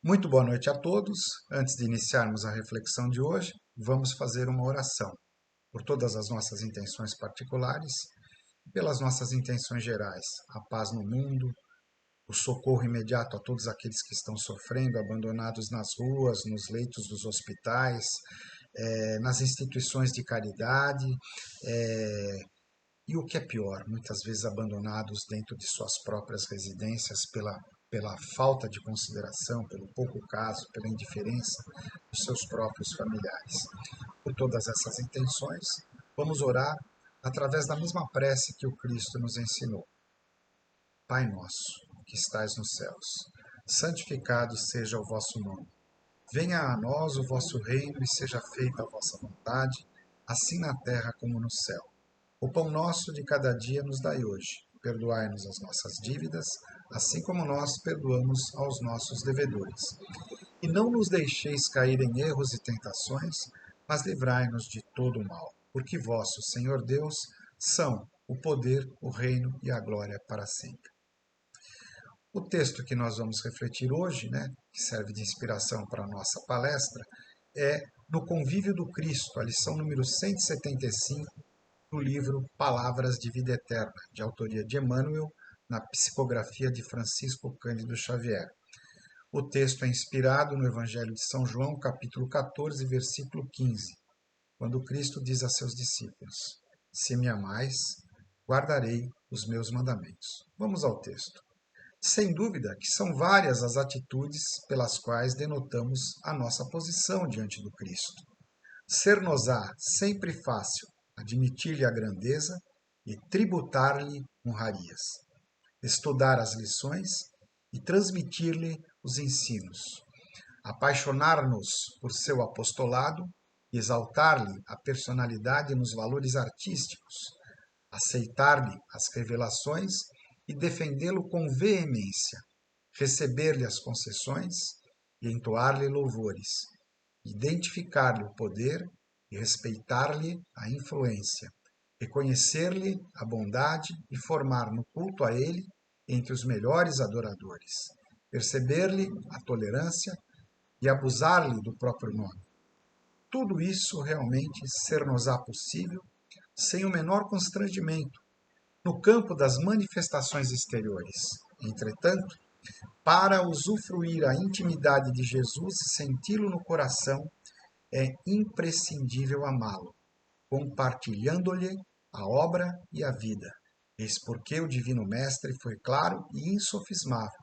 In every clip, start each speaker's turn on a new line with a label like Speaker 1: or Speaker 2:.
Speaker 1: Muito boa noite a todos. Antes de iniciarmos a reflexão de hoje, vamos fazer uma oração por todas as nossas intenções particulares e pelas nossas intenções gerais, a paz no mundo, o socorro imediato a todos aqueles que estão sofrendo, abandonados nas ruas, nos leitos dos hospitais, nas instituições de caridade, e o que é pior, muitas vezes abandonados dentro de suas próprias residências pela falta de consideração, pelo pouco caso, pela indiferença dos seus próprios familiares. Por todas essas intenções, vamos orar através da mesma prece que o Cristo nos ensinou. Pai nosso, que estais nos céus, santificado seja o vosso nome. Venha a nós o vosso reino e seja feita a vossa vontade, assim na terra como no céu. O pão nosso de cada dia nos dai hoje. Perdoai-nos as nossas dívidas, assim como nós perdoamos aos nossos devedores. E não nos deixeis cair em erros e tentações, mas livrai-nos de todo o mal. Porque vosso, Senhor Deus, são o poder, o reino e a glória para sempre. O texto que nós vamos refletir hoje, que serve de inspiração para a nossa palestra, é no Convívio do Cristo, a lição número 175, do livro Palavras de Vida Eterna, de autoria de Emmanuel, na psicografia de Francisco Cândido Xavier. O texto é inspirado no Evangelho de São João, capítulo 14, versículo 15, quando Cristo diz a seus discípulos: Se me amais, guardarei os meus mandamentos. Vamos ao texto. Sem dúvida que são várias as atitudes pelas quais denotamos a nossa posição diante do Cristo. Ser-nos-á sempre fácil admitir-lhe a grandeza e tributar-lhe honrarias, estudar as lições e transmitir-lhe os ensinos, apaixonar-nos por seu apostolado e exaltar-lhe a personalidade nos valores artísticos, aceitar-lhe as revelações e defendê-lo com veemência, receber-lhe as concessões e entoar-lhe louvores, identificar-lhe o poder e respeitar-lhe a influência, reconhecer-lhe a bondade e formar no culto a ele entre os melhores adoradores, perceber-lhe a tolerância e abusar-lhe do próprio nome. Tudo isso realmente ser-nos-á possível sem o menor constrangimento, no campo das manifestações exteriores. Entretanto, para usufruir a intimidade de Jesus e senti-lo no coração, é imprescindível amá-lo, compartilhando-lhe a obra e a vida. Eis porque o Divino Mestre foi claro e insofismável,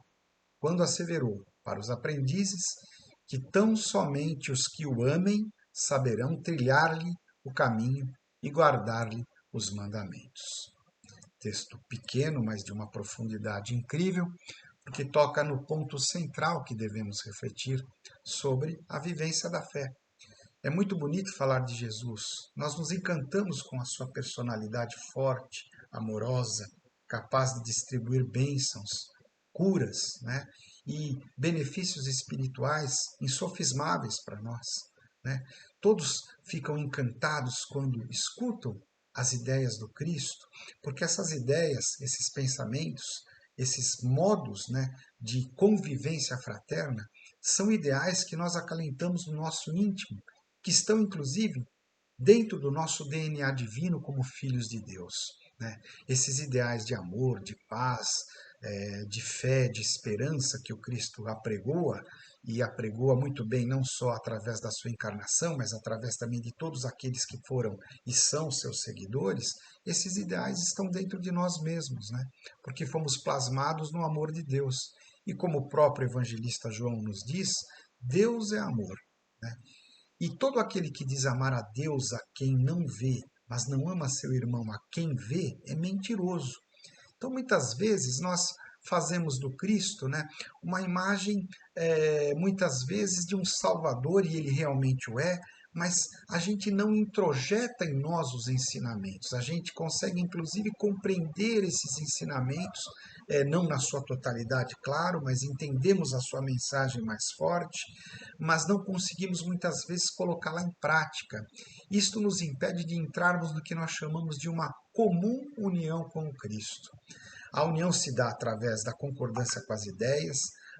Speaker 1: quando asseverou para os aprendizes que tão somente os que o amem saberão trilhar-lhe o caminho e guardar-lhe os mandamentos. Texto pequeno, mas de uma profundidade incrível, porque toca no ponto central que devemos refletir sobre a vivência da fé. É muito bonito falar de Jesus. Nós nos encantamos com a sua personalidade forte, amorosa, capaz de distribuir bênçãos, curas, e benefícios espirituais insofismáveis para nós. Todos ficam encantados quando escutam as ideias do Cristo, porque essas ideias, esses pensamentos, esses modos de convivência fraterna são ideais que nós acalentamos no nosso íntimo, que estão, inclusive, dentro do nosso DNA divino como filhos de Deus. Esses ideais de amor, de paz, de fé, de esperança que o Cristo apregoa, e apregoa muito bem não só através da sua encarnação, mas através também de todos aqueles que foram e são seus seguidores, esses ideais estão dentro de nós mesmos, porque fomos plasmados no amor de Deus. E como o próprio evangelista João nos diz, Deus é amor. E todo aquele que diz amar a Deus a quem não vê, mas não ama seu irmão a quem vê, é mentiroso. Então, muitas vezes, nós fazemos do Cristo uma imagem, muitas vezes, de um Salvador, e ele realmente o é, mas a gente não introjeta em nós os ensinamentos. A gente consegue, inclusive, compreender esses ensinamentos, não na sua totalidade, claro, mas entendemos a sua mensagem mais forte, mas não conseguimos, muitas vezes, colocá-la em prática. Isto nos impede de entrarmos no que nós chamamos de uma comum união com o Cristo. A união se dá através da concordância com as ideias,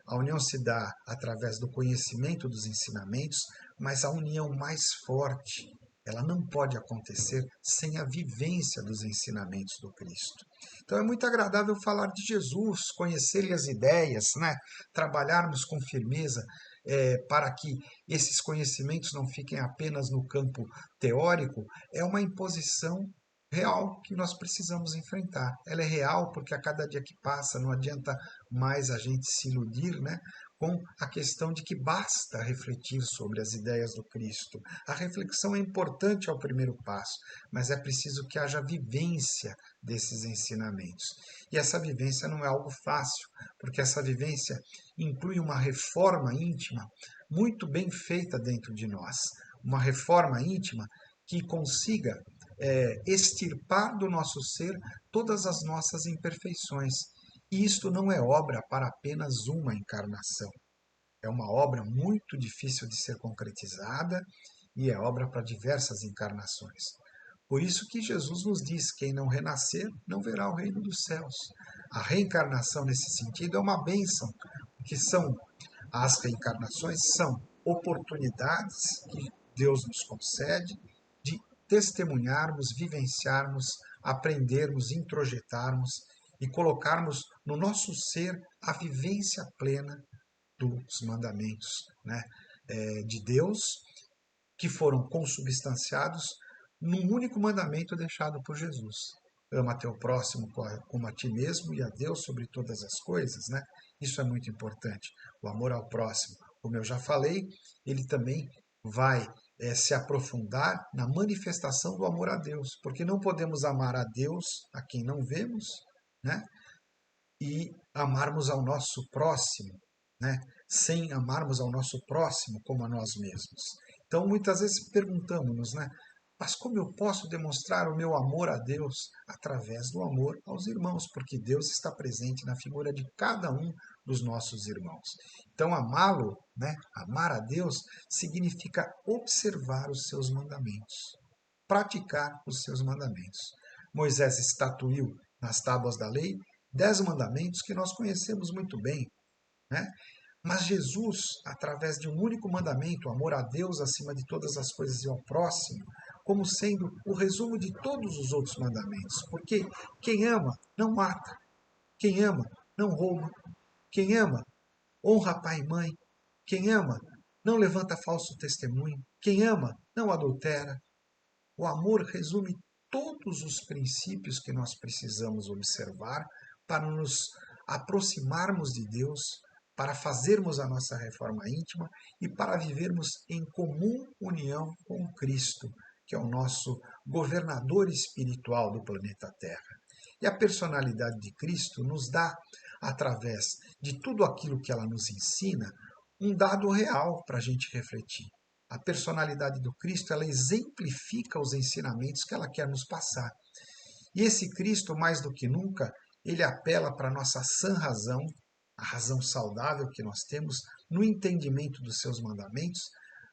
Speaker 1: A união se dá através do conhecimento dos ensinamentos, mas a união mais forte, ela não pode acontecer sem a vivência dos ensinamentos do Cristo. Então é muito agradável falar de Jesus, conhecer-lhe as ideias, né? Trabalharmos com firmeza para que esses conhecimentos não fiquem apenas no campo teórico, é uma imposição real que nós precisamos enfrentar. Ela é real porque a cada dia que passa não adianta mais a gente se iludir, né, com a questão de que basta refletir sobre as ideias do Cristo. A reflexão é importante ao primeiro passo, mas é preciso que haja vivência desses ensinamentos. E essa vivência não é algo fácil, porque essa vivência inclui uma reforma íntima muito bem feita dentro de nós. Uma reforma íntima que consiga extirpar do nosso ser todas as nossas imperfeições. E isto não é obra para apenas uma encarnação. É uma obra muito difícil de ser concretizada e é obra para diversas encarnações. Por isso que Jesus nos diz: quem não renascer não verá o reino dos céus. A reencarnação, nesse sentido, é uma bênção, que são as reencarnações são oportunidades que Deus nos concede de testemunharmos, vivenciarmos, aprendermos, introjetarmos e colocarmos no nosso ser a vivência plena dos mandamentos, né, de Deus, que foram consubstanciados num único mandamento deixado por Jesus. Ama teu próximo como a ti mesmo e a Deus sobre todas as coisas, né? Isso é muito importante. O amor ao próximo, como eu já falei, ele também vai se aprofundar na manifestação do amor a Deus, porque não podemos amar a Deus a quem não vemos, né? E amarmos ao nosso próximo, né? Sem amarmos ao nosso próximo como a nós mesmos. Então, muitas vezes perguntamos-nos, né? Mas como eu posso demonstrar o meu amor a Deus? Através do amor aos irmãos, porque Deus está presente na figura de cada um dos nossos irmãos. Então, amá-lo, né? Amar a Deus, significa observar os seus mandamentos, praticar os seus mandamentos. Moisés estatuiu nas tábuas da lei 10 mandamentos que nós conhecemos muito bem, né? Mas Jesus, através de um único mandamento, amor a Deus acima de todas as coisas e ao próximo, como sendo o resumo de todos os outros mandamentos. Porque quem ama não mata, quem ama não rouba, quem ama honra pai e mãe, quem ama não levanta falso testemunho, quem ama não adultera. O amor resume todos os princípios que nós precisamos observar para nos aproximarmos de Deus, para fazermos a nossa reforma íntima e para vivermos em comum união com Cristo, que é o nosso governador espiritual do planeta Terra. E a personalidade de Cristo nos dá, através de tudo aquilo que ela nos ensina, um dado real para a gente refletir. A personalidade do Cristo, ela exemplifica os ensinamentos que ela quer nos passar. E esse Cristo, mais do que nunca, ele apela para a nossa sã razão, a razão saudável que nós temos, no entendimento dos seus mandamentos,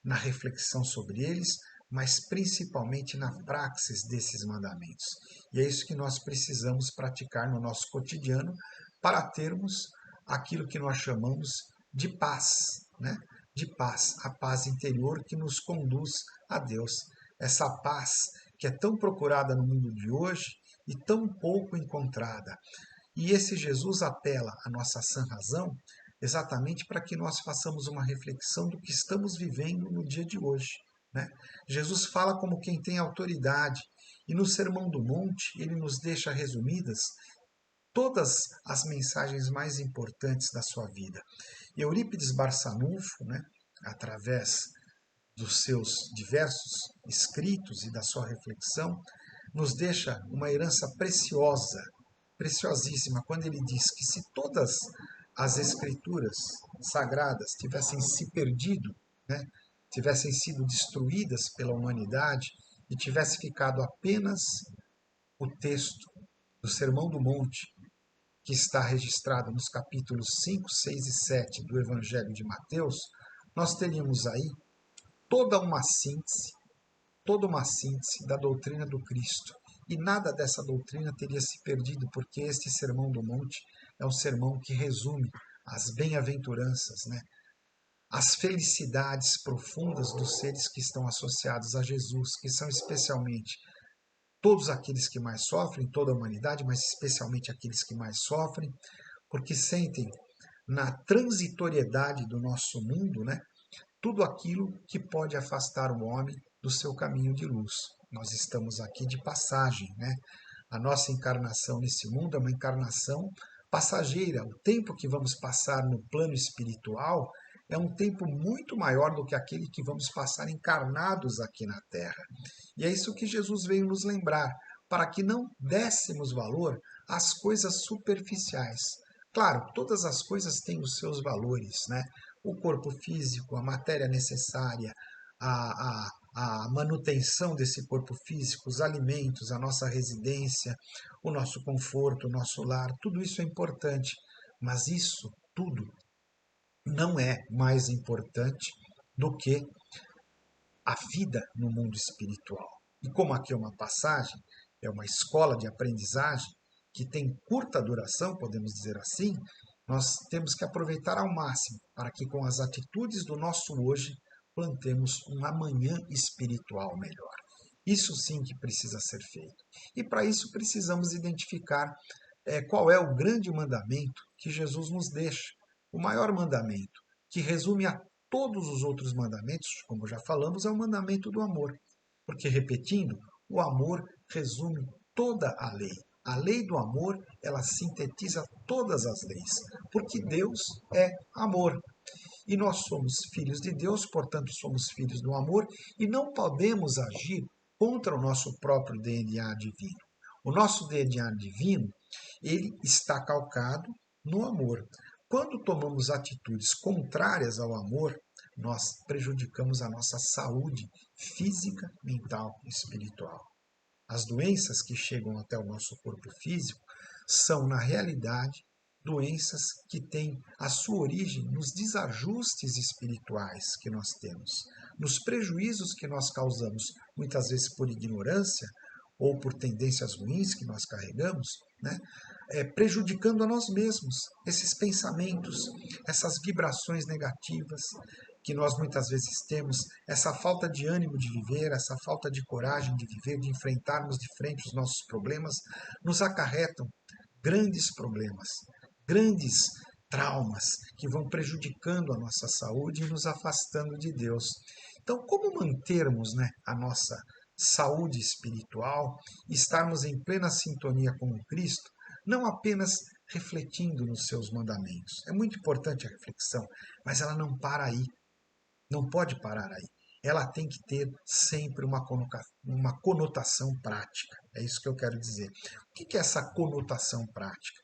Speaker 1: na reflexão sobre eles, mas principalmente na praxis desses mandamentos. E é isso que nós precisamos praticar no nosso cotidiano para termos aquilo que nós chamamos de paz, né? De paz, a paz interior que nos conduz a Deus. Essa paz que é tão procurada no mundo de hoje e tão pouco encontrada. E esse Jesus apela à nossa sã razão exatamente para que nós façamos uma reflexão do que estamos vivendo no dia de hoje, né? Jesus fala como quem tem autoridade e no Sermão do Monte ele nos deixa resumidas todas as mensagens mais importantes da sua vida. E Eurípides Barçanufo, né, através dos seus diversos escritos e da sua reflexão, nos deixa uma herança preciosa, preciosíssima, quando ele diz que se todas as escrituras sagradas tivessem se perdido, né, tivessem sido destruídas pela humanidade e tivesse ficado apenas o texto do Sermão do Monte, que está registrado nos capítulos 5, 6 e 7 do Evangelho de Mateus, nós teríamos aí toda uma síntese, da doutrina do Cristo. E nada dessa doutrina teria se perdido, porque este Sermão do Monte é um sermão que resume as bem-aventuranças, né? As felicidades profundas dos seres que estão associados a Jesus, que são especialmente todos aqueles que mais sofrem, toda a humanidade, mas especialmente aqueles que mais sofrem, porque sentem na transitoriedade do nosso mundo, né, tudo aquilo que pode afastar o homem do seu caminho de luz. Nós estamos aqui de passagem, né? A nossa encarnação nesse mundo é uma encarnação passageira. O tempo que vamos passar no plano espiritual é um tempo muito maior do que aquele que vamos passar encarnados aqui na Terra. E é isso que Jesus veio nos lembrar, para que não dessemos valor às coisas superficiais. Claro, todas as coisas têm os seus valores, né? O corpo físico, a matéria necessária, a, a manutenção desse corpo físico, os alimentos, a nossa residência, o nosso conforto, o nosso lar, tudo isso é importante. Mas isso tudo não é mais importante do que a vida no mundo espiritual. E como aqui é uma passagem, é uma escola de aprendizagem que tem curta duração, podemos dizer assim, nós temos que aproveitar ao máximo para que com as atitudes do nosso hoje plantemos um amanhã espiritual melhor. Isso sim que precisa ser feito. E para isso precisamos identificar qual é o grande mandamento que Jesus nos deixa. O maior mandamento, que resume a todos os outros mandamentos, como já falamos, é o mandamento do amor. Porque, repetindo, o amor resume toda a lei. A lei do amor, ela sintetiza todas as leis, porque Deus é amor. E nós somos filhos de Deus, portanto, somos filhos do amor, e não podemos agir contra o nosso próprio DNA divino. O nosso DNA divino, ele está calcado no amor. Quando tomamos atitudes contrárias ao amor, nós prejudicamos a nossa saúde física, mental e espiritual. As doenças que chegam até o nosso corpo físico são, na realidade, doenças que têm a sua origem nos desajustes espirituais que nós temos, nos prejuízos que nós causamos, muitas vezes por ignorância ou por tendências ruins que nós carregamos, né? Prejudicando a nós mesmos. Esses pensamentos, essas vibrações negativas que nós muitas vezes temos, essa falta de ânimo de viver, essa falta de coragem de viver, de enfrentarmos de frente os nossos problemas, nos acarretam grandes problemas, grandes traumas que vão prejudicando a nossa saúde e nos afastando de Deus. Então, como mantermos, né, a nossa saúde espiritual, estarmos em plena sintonia com o Cristo, não apenas refletindo nos seus mandamentos. É muito importante a reflexão, mas ela não para aí, não pode parar aí. Ela tem que ter sempre uma conotação prática. É isso que eu quero dizer. O que é essa conotação prática?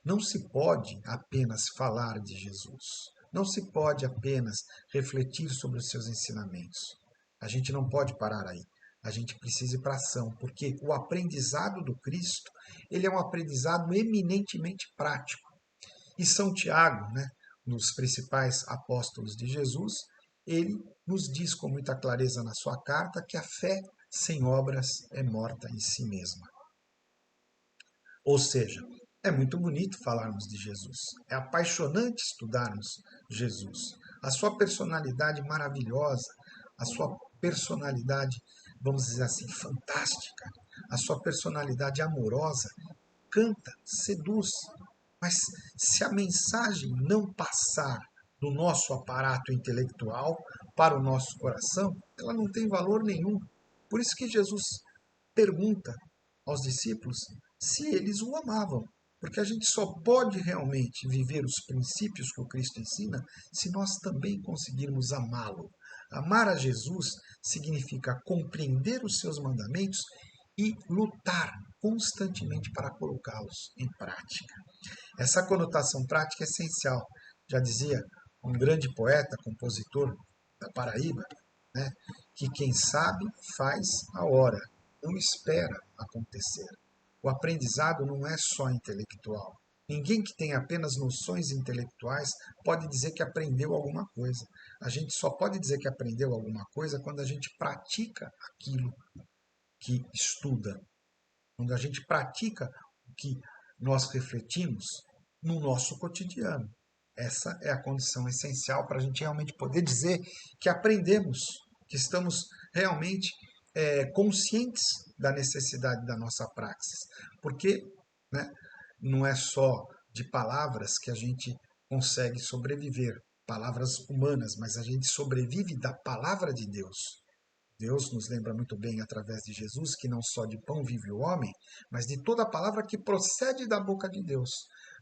Speaker 1: Não se pode apenas falar de Jesus. Não se pode apenas refletir sobre os seus ensinamentos. A gente não pode parar aí. A gente precisa ir para a ação, porque o aprendizado do Cristo, ele é um aprendizado eminentemente prático. E São Tiago, né, um dos principais apóstolos de Jesus, ele nos diz com muita clareza na sua carta que a fé sem obras é morta em si mesma. Ou seja, é muito bonito falarmos de Jesus, é apaixonante estudarmos Jesus, a sua personalidade maravilhosa, a sua personalidade, vamos dizer assim, fantástica, a sua personalidade amorosa, canta, seduz. Mas se a mensagem não passar do nosso aparato intelectual para o nosso coração, ela não tem valor nenhum. Por isso que Jesus pergunta aos discípulos se eles o amavam. Porque a gente só pode realmente viver os princípios que o Cristo ensina se nós também conseguirmos amá-lo. Amar a Jesus significa compreender os seus mandamentos e lutar constantemente para colocá-los em prática. Essa conotação prática é essencial. Já dizia um grande poeta, compositor da Paraíba, né, que quem sabe faz a hora, não espera acontecer. O aprendizado não é só intelectual. Ninguém que tem apenas noções intelectuais pode dizer que aprendeu alguma coisa. A gente só pode dizer que aprendeu alguma coisa quando a gente pratica aquilo que estuda, quando a gente pratica o que nós refletimos no nosso cotidiano. Essa é a condição essencial para a gente realmente poder dizer que aprendemos, que estamos realmente conscientes da necessidade da nossa praxis. Porque, né, não é só de palavras que a gente consegue sobreviver, palavras humanas, mas a gente sobrevive da palavra de Deus. Deus nos lembra muito bem, através de Jesus, que não só de pão vive o homem, mas de toda palavra que procede da boca de Deus.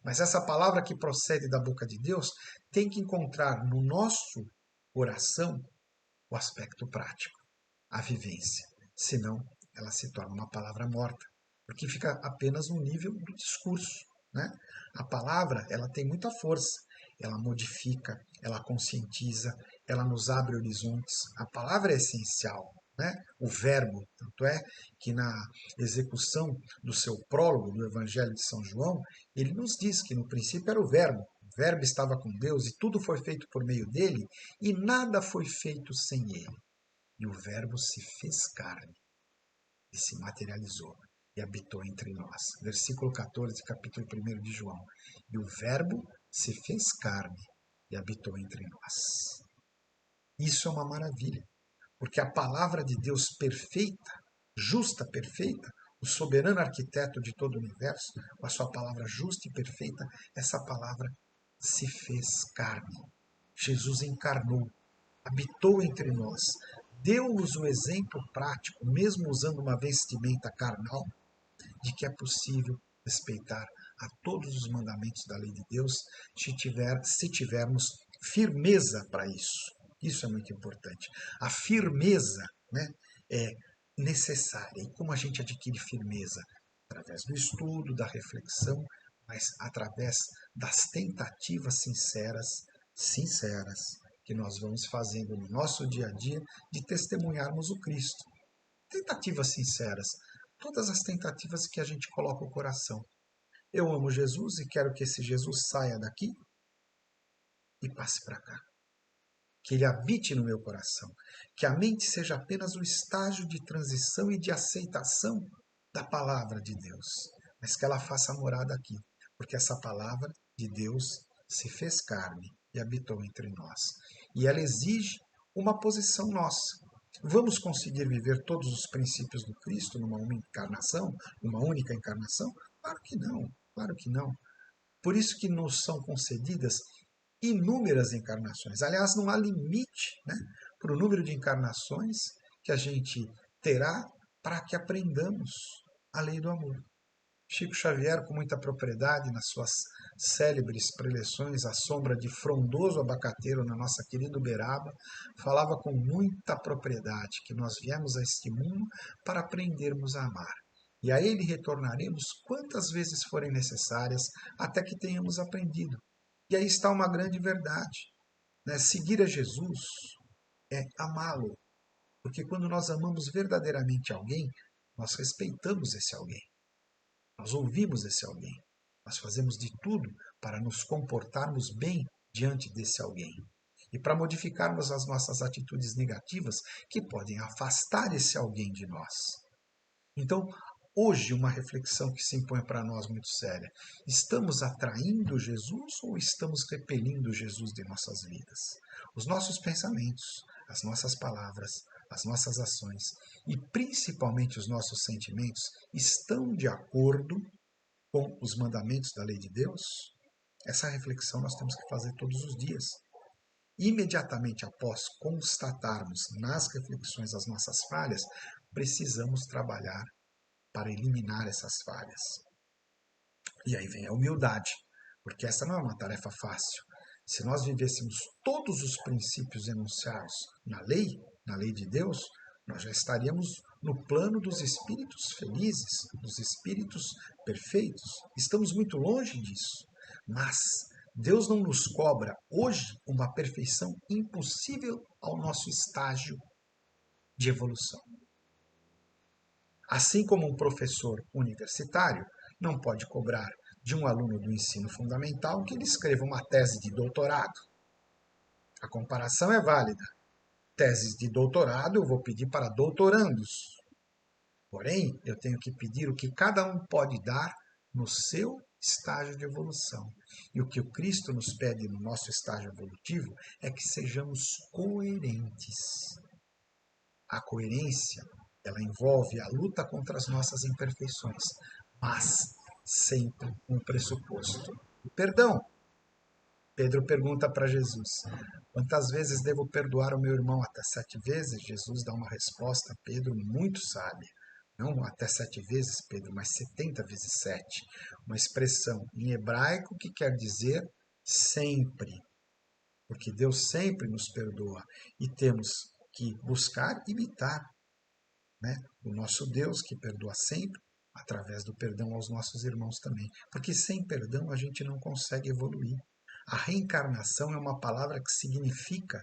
Speaker 1: Mas essa palavra que procede da boca de Deus tem que encontrar no nosso coração o aspecto prático, a vivência. Senão, ela se torna uma palavra morta, porque fica apenas no nível do discurso. Né? A palavra, ela tem muita força, ela modifica, ela conscientiza, ela nos abre horizontes. A palavra é essencial, né? O verbo, tanto é que na execução do seu prólogo do Evangelho de São João, ele nos diz que no princípio era o verbo estava com Deus e tudo foi feito por meio dele e nada foi feito sem ele. E o verbo se fez carne e se materializou e habitou entre nós. Versículo 14, capítulo 1 de João. E o verbo se fez carne e habitou entre nós. Isso é uma maravilha, porque a palavra de Deus perfeita, justa, perfeita, o soberano arquiteto de todo o universo, com a sua palavra justa e perfeita, essa palavra se fez carne. Jesus encarnou, habitou entre nós, deu-nos um exemplo prático, mesmo usando uma vestimenta carnal, de que é possível respeitar a todos os mandamentos da lei de Deus se tivermos firmeza para isso. Isso é muito importante. A firmeza, né, é necessária. E como a gente adquire firmeza? Através do estudo, da reflexão, mas através das tentativas sinceras, que nós vamos fazendo no nosso dia a dia de testemunharmos o Cristo. Tentativas sinceras, todas as tentativas que a gente coloca o coração. Eu amo Jesus e quero que esse Jesus saia daqui e passe para cá. Que ele habite no meu coração. Que a mente seja apenas o estágio de transição e de aceitação da palavra de Deus. Mas que ela faça morada aqui. Porque essa palavra de Deus se fez carne e habitou entre nós. E ela exige uma posição nossa. Vamos conseguir viver todos os princípios do Cristo numa única encarnação? Claro que não, claro que não. Por isso que nos são concedidas inúmeras encarnações. Aliás, não há limite, né, para o número de encarnações que a gente terá para que aprendamos a lei do amor. Chico Xavier, com muita propriedade, nas suas célebres preleções à sombra de frondoso abacateiro na nossa querida Uberaba, falava com muita propriedade que nós viemos a este mundo para aprendermos a amar. E a ele retornaremos quantas vezes forem necessárias até que tenhamos aprendido. E aí está uma grande verdade. Né? Seguir a Jesus é amá-lo. Porque quando nós amamos verdadeiramente alguém, nós respeitamos esse alguém. Nós ouvimos esse alguém. Nós fazemos de tudo para nos comportarmos bem diante desse alguém. E para modificarmos as nossas atitudes negativas que podem afastar esse alguém de nós. Então, hoje, uma reflexão que se impõe para nós muito séria. Estamos atraindo Jesus ou estamos repelindo Jesus de nossas vidas? Os nossos pensamentos, as nossas palavras, as nossas ações e principalmente os nossos sentimentos estão de acordo com os mandamentos da lei de Deus? Essa reflexão nós temos que fazer todos os dias. Imediatamente após constatarmos nas reflexões as nossas falhas, precisamos trabalhar para eliminar essas falhas. E aí vem a humildade, porque essa não é uma tarefa fácil. Se nós vivêssemos todos os princípios enunciados na lei de Deus, nós já estaríamos no plano dos espíritos felizes, dos espíritos perfeitos. Estamos muito longe disso. Mas Deus não nos cobra hoje uma perfeição impossível ao nosso estágio de evolução. Assim como um professor universitário não pode cobrar de um aluno do ensino fundamental que ele escreva uma tese de doutorado. A comparação é válida. Teses de doutorado eu vou pedir para doutorandos. Porém, eu tenho que pedir o que cada um pode dar no seu estágio de evolução. E o que o Cristo nos pede no nosso estágio evolutivo é que sejamos coerentes. A coerência, ela envolve a luta contra as nossas imperfeições, mas sempre um pressuposto. O perdão. Pedro pergunta para Jesus: quantas vezes devo perdoar o meu irmão? Até 7 vezes? Jesus dá uma resposta a Pedro muito sábia. Não até 7 vezes, Pedro, mas 70 vezes 7. Uma expressão em hebraico que quer dizer sempre. Porque Deus sempre nos perdoa. E temos que buscar imitar, né, o nosso Deus que perdoa sempre, através do perdão aos nossos irmãos também. Porque sem perdão a gente não consegue evoluir. A reencarnação é uma palavra que significa,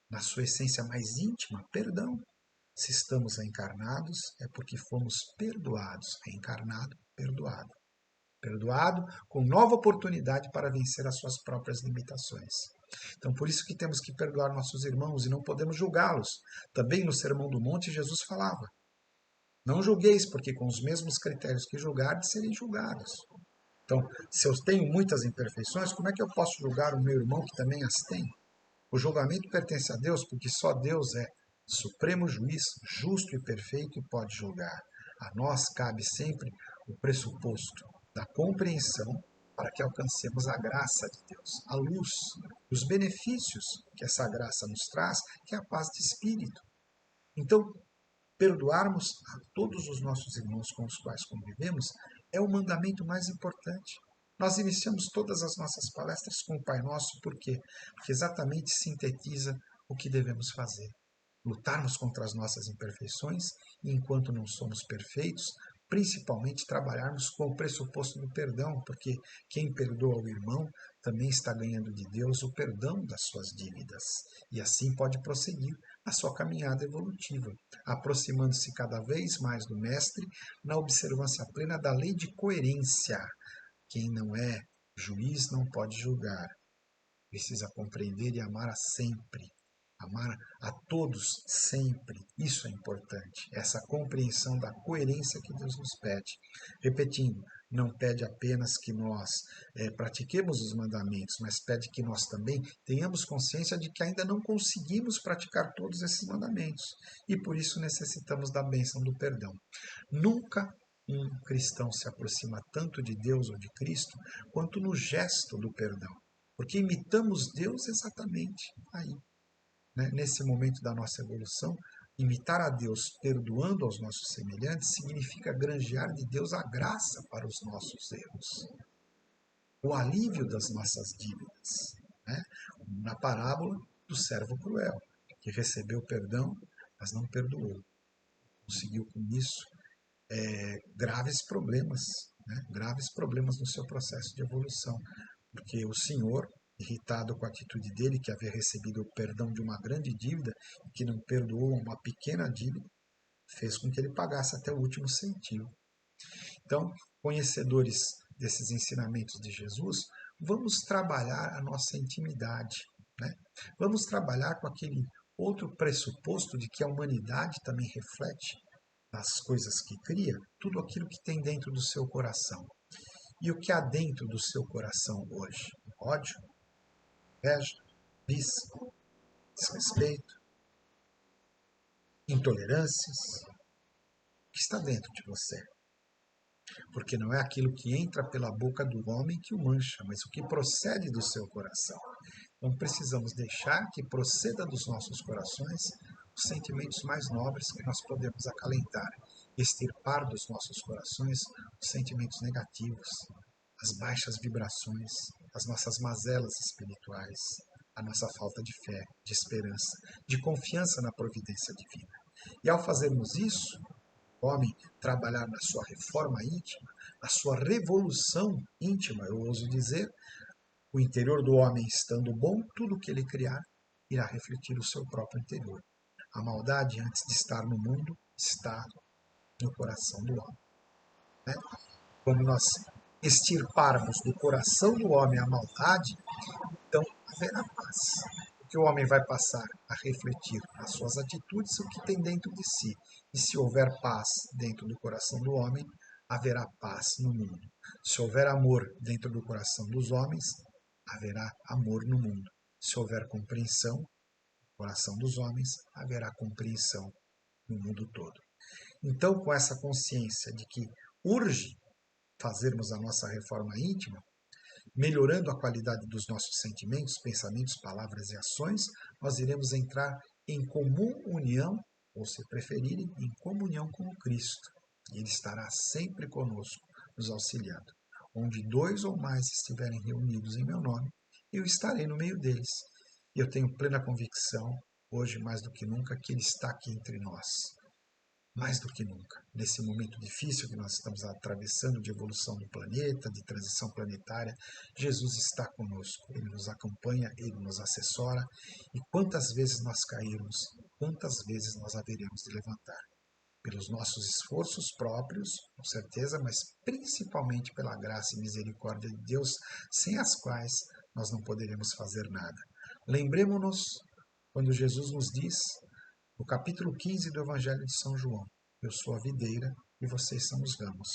Speaker 1: na sua essência mais íntima, perdão. Se estamos reencarnados, é porque fomos perdoados. Reencarnado, perdoado. Perdoado com nova oportunidade para vencer as suas próprias limitações. Então, por isso que temos que perdoar nossos irmãos e não podemos julgá-los. Também no Sermão do Monte, Jesus falava: não julgueis, porque com os mesmos critérios que julgardes, sereis julgados. Então, se eu tenho muitas imperfeições, como é que eu posso julgar o meu irmão que também as tem? O julgamento pertence a Deus, porque só Deus é supremo juiz, justo e perfeito e pode julgar. A nós cabe sempre o pressuposto da compreensão para que alcancemos a graça de Deus, a luz, os benefícios que essa graça nos traz, que é a paz de espírito. Então, perdoarmos a todos os nossos irmãos com os quais convivemos é o mandamento mais importante. Nós iniciamos todas as nossas palestras com o Pai Nosso, por quê? Porque exatamente sintetiza o que devemos fazer. Lutarmos contra as nossas imperfeições e, enquanto não somos perfeitos, principalmente trabalharmos com o pressuposto do perdão, porque quem perdoa o irmão também está ganhando de Deus o perdão das suas dívidas. E assim pode prosseguir a sua caminhada evolutiva, aproximando-se cada vez mais do Mestre na observância plena da lei de coerência. Quem não é juiz não pode julgar. Precisa compreender e amar a sempre. Amar a todos sempre. Isso é importante. Essa compreensão da coerência que Deus nos pede. Repetindo, não pede apenas que nós pratiquemos os mandamentos, mas pede que nós também tenhamos consciência de que ainda não conseguimos praticar todos esses mandamentos. E por isso necessitamos da bênção do perdão. Nunca um cristão se aproxima tanto de Deus ou de Cristo quanto no gesto do perdão. Porque imitamos Deus exatamente aí. Né? Nesse momento da nossa evolução, imitar a Deus perdoando aos nossos semelhantes significa granjear de Deus a graça para os nossos erros, o alívio das nossas dívidas. Né? Na parábola do servo cruel, que recebeu perdão, mas não perdoou. Conseguiu com isso graves problemas, né? Graves problemas no seu processo de evolução, porque o Senhor, irritado com a atitude dele, que havia recebido o perdão de uma grande dívida e que não perdoou uma pequena dívida, fez com que ele pagasse até o último centavo. Então, conhecedores desses ensinamentos de Jesus, vamos trabalhar a nossa intimidade, né? Vamos trabalhar com aquele outro pressuposto de que a humanidade também reflete nas coisas que cria, tudo aquilo que tem dentro do seu coração. E o que há dentro do seu coração hoje? Ódio, inveja, vício, desrespeito, intolerâncias. O que está dentro de você? Porque não é aquilo que entra pela boca do homem que o mancha, mas o que procede do seu coração. Então precisamos deixar que proceda dos nossos corações os sentimentos mais nobres que nós podemos acalentar, extirpar dos nossos corações os sentimentos negativos, as baixas vibrações, as nossas mazelas espirituais, a nossa falta de fé, de esperança, de confiança na providência divina. E ao fazermos isso, o homem trabalhar na sua reforma íntima, na sua revolução íntima, eu ouso dizer, o interior do homem estando bom, tudo que ele criar irá refletir o seu próprio interior. A maldade, antes de estar no mundo, está no coração do homem. Né? Quando nós extirparmos do coração do homem a maldade, então haverá paz. Porque o homem vai passar a refletir nas suas atitudes o que tem dentro de si. E se houver paz dentro do coração do homem, haverá paz no mundo. Se houver amor dentro do coração dos homens, haverá amor no mundo. Se houver compreensão no coração dos homens, haverá compreensão no mundo todo. Então, com essa consciência de que urge fazermos a nossa reforma íntima, melhorando a qualidade dos nossos sentimentos, pensamentos, palavras e ações, nós iremos entrar em comum união, ou se preferirem, em comunhão com o Cristo. E Ele estará sempre conosco, nos auxiliando. Onde 2 ou mais estiverem reunidos em meu nome, eu estarei no meio deles. E eu tenho plena convicção, hoje mais do que nunca, que Ele está aqui entre nós. Mais do que nunca, nesse momento difícil que nós estamos atravessando de evolução do planeta, de transição planetária, Jesus está conosco, Ele nos acompanha, Ele nos assessora, e quantas vezes nós cairmos, quantas vezes nós haveremos de levantar. Pelos nossos esforços próprios, com certeza, mas principalmente pela graça e misericórdia de Deus, sem as quais nós não poderemos fazer nada. Lembremos-nos quando Jesus nos diz, no capítulo 15 do Evangelho de São João: eu sou a videira e vocês são os ramos.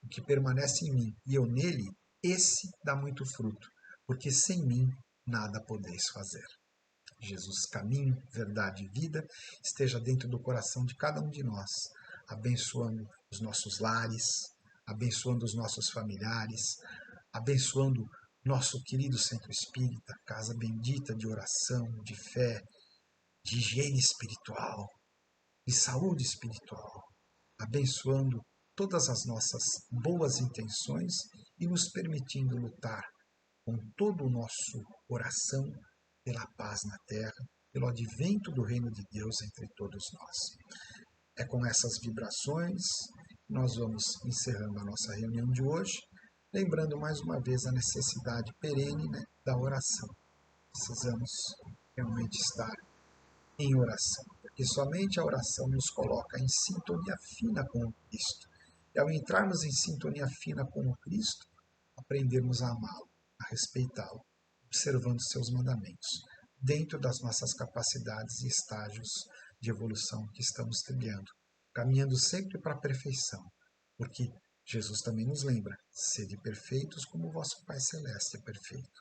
Speaker 1: O que permanece em mim e eu nele, esse dá muito fruto, porque sem mim nada podeis fazer. Jesus, caminho, verdade e vida, esteja dentro do coração de cada um de nós, abençoando os nossos lares, abençoando os nossos familiares, abençoando nosso querido Centro Espírita, casa bendita de oração, de fé, de higiene espiritual, de saúde espiritual, abençoando todas as nossas boas intenções e nos permitindo lutar com todo o nosso coração pela paz na terra, pelo advento do reino de Deus entre todos nós. É com essas vibrações que nós vamos encerrando a nossa reunião de hoje, lembrando mais uma vez a necessidade perene, né, da oração. Precisamos realmente estar em oração, porque somente a oração nos coloca em sintonia fina com o Cristo. E ao entrarmos em sintonia fina com o Cristo, aprendemos a amá-lo, a respeitá-lo, observando seus mandamentos, dentro das nossas capacidades e estágios de evolução que estamos trilhando, caminhando sempre para a perfeição, porque Jesus também nos lembra: sede perfeitos como o vosso Pai Celeste é perfeito.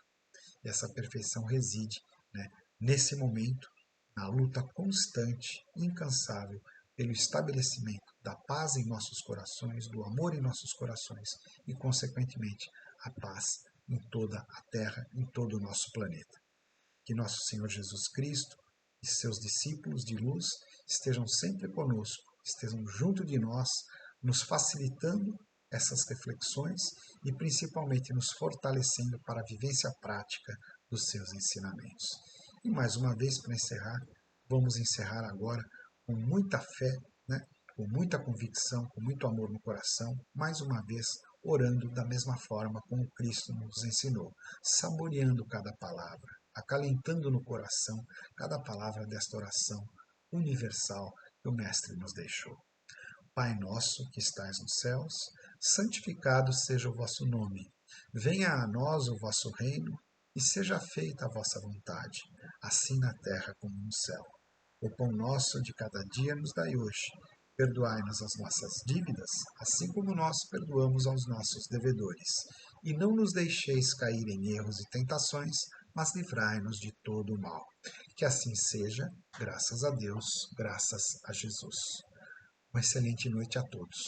Speaker 1: E essa perfeição reside, né, nesse momento, na luta constante, incansável, pelo estabelecimento da paz em nossos corações, do amor em nossos corações e, consequentemente, a paz em toda a Terra, em todo o nosso planeta. Que nosso Senhor Jesus Cristo e seus discípulos de luz estejam sempre conosco, estejam junto de nós, nos facilitando essas reflexões e principalmente nos fortalecendo para a vivência prática dos seus ensinamentos. E mais uma vez, para encerrar, vamos encerrar agora com muita fé, né? Com muita convicção, com muito amor no coração, mais uma vez orando da mesma forma como Cristo nos ensinou, saboreando cada palavra, acalentando no coração cada palavra desta oração universal que o Mestre nos deixou. Pai nosso que estais nos céus, santificado seja o vosso nome. Venha a nós o vosso reino e seja feita a vossa vontade, assim na terra como no céu. O pão nosso de cada dia nos dai hoje. Perdoai-nos as nossas dívidas, assim como nós perdoamos aos nossos devedores. E não nos deixeis cair em erros e tentações, mas livrai-nos de todo o mal. Que assim seja, graças a Deus, graças a Jesus. Uma excelente noite a todos.